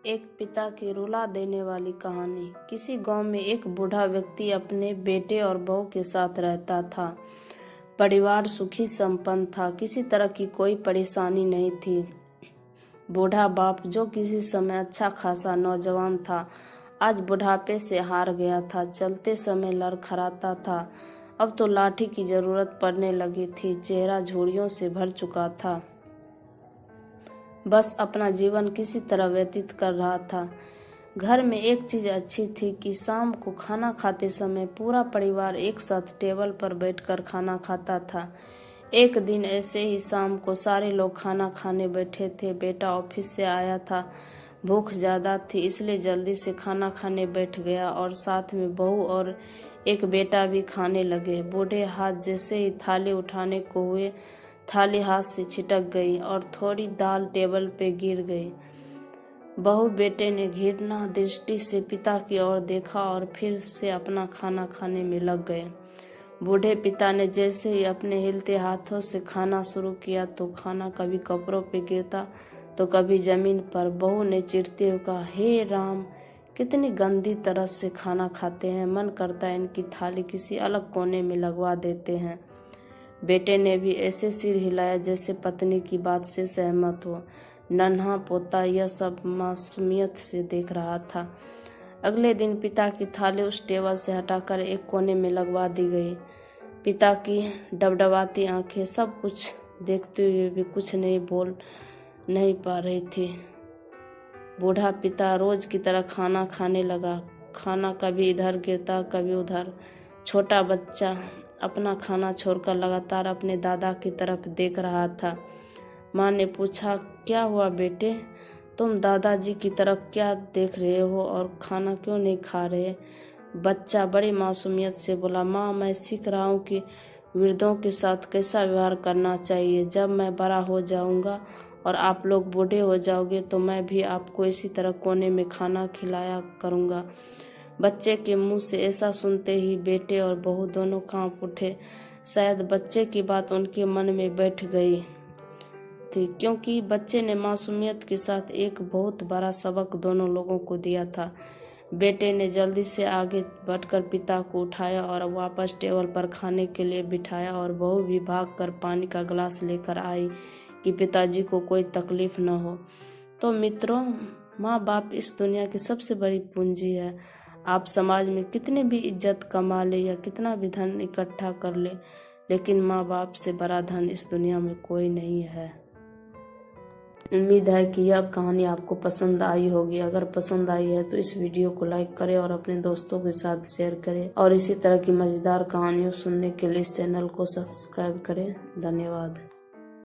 एक पिता की रुला देने वाली कहानी। किसी गांव में एक बूढ़ा व्यक्ति अपने बेटे और बहू के साथ रहता था। परिवार सुखी संपन्न था, किसी तरह की कोई परेशानी नहीं थी। बूढ़ा बाप, जो किसी समय अच्छा खासा नौजवान था, आज बुढ़ापे से हार गया था। चलते समय लड़खड़ाता था, अब तो लाठी की जरूरत पड़ने लगी थी। चेहरा झुर्रियों से भर चुका था, बस अपना जीवन किसी तरह व्यतीत कर रहा था। घर में एक चीज अच्छी थी कि शाम को खाना खाते समय पूरा परिवार एक साथ टेबल पर बैठकर खाना खाता था। एक दिन ऐसे ही शाम को सारे लोग खाना खाने बैठे थे। बेटा ऑफिस से आया था, भूख ज्यादा थी इसलिए जल्दी से खाना खाने बैठ गया और साथ में बहू और एक बेटा भी खाने लगे। बूढ़े हाथ जैसे ही थाली उठाने को हुए, थाली हाथ से छिटक गई और थोड़ी दाल टेबल पे गिर गई। बहू बेटे ने घृणा दृष्टि से पिता की ओर देखा और फिर से अपना खाना खाने में लग गए। बूढ़े पिता ने जैसे ही अपने हिलते हाथों से खाना शुरू किया तो खाना कभी कपड़ों पे गिरता तो कभी जमीन पर। बहू ने चिढ़ते हुए कहा, हे राम, कितनी गंदी तरह से खाना खाते हैं, मन करता है इनकी थाली किसी अलग कोने में लगवा देते हैं। बेटे ने भी ऐसे सिर हिलाया जैसे पत्नी की बात से सहमत हो। नन्हा पोता यह सब मासूमियत से देख रहा था। अगले दिन पिता की थाली उस टेबल से हटाकर एक कोने में लगवा दी गई। पिता की डबडबाती आंखें सब कुछ देखते हुए भी कुछ बोल नहीं पा रही थी। बूढ़ा पिता रोज की तरह खाना खाने लगा। खाना कभी इधर गिरता कभी उधर। छोटा बच्चा अपना खाना छोड़कर लगातार अपने दादा की तरफ देख रहा था। माँ ने पूछा, क्या हुआ बेटे, तुम दादाजी की तरफ क्या देख रहे हो और खाना क्यों नहीं खा रहे? बच्चा बड़ी मासूमियत से बोला, माँ, मैं सीख रहा हूँ कि वृद्धों के साथ कैसा व्यवहार करना चाहिए। जब मैं बड़ा हो जाऊंगा और आप लोग बूढ़े हो जाओगे तो मैं भी आपको इसी तरह कोने में खाना खिलाया करूँगा। बच्चे के मुंह से ऐसा सुनते ही बेटे और बहू दोनों कांप उठे। शायद बच्चे की बात उनके मन में बैठ गई थी, क्योंकि बच्चे ने मासूमियत के साथ एक बहुत बड़ा सबक दोनों लोगों को दिया था। बेटे ने जल्दी से आगे बढ़कर पिता को उठाया और वापस टेबल पर खाने के लिए बिठाया और बहू भी भागकर पानी का गिलास लेकर आई कि पिताजी को कोई तकलीफ न हो। तो मित्रों, माँ बाप इस दुनिया की सबसे बड़ी पूंजी है। आप समाज में कितनी भी इज्जत कमा ले या कितना भी धन इकट्ठा कर ले, लेकिन माँ बाप से बड़ा धन इस दुनिया में कोई नहीं है। उम्मीद है कि यह कहानी आपको पसंद आई होगी। अगर पसंद आई है तो इस वीडियो को लाइक करें और अपने दोस्तों के साथ शेयर करें और इसी तरह की मजेदार कहानियों सुनने के लिए इस चैनल को सब्सक्राइब करें। धन्यवाद।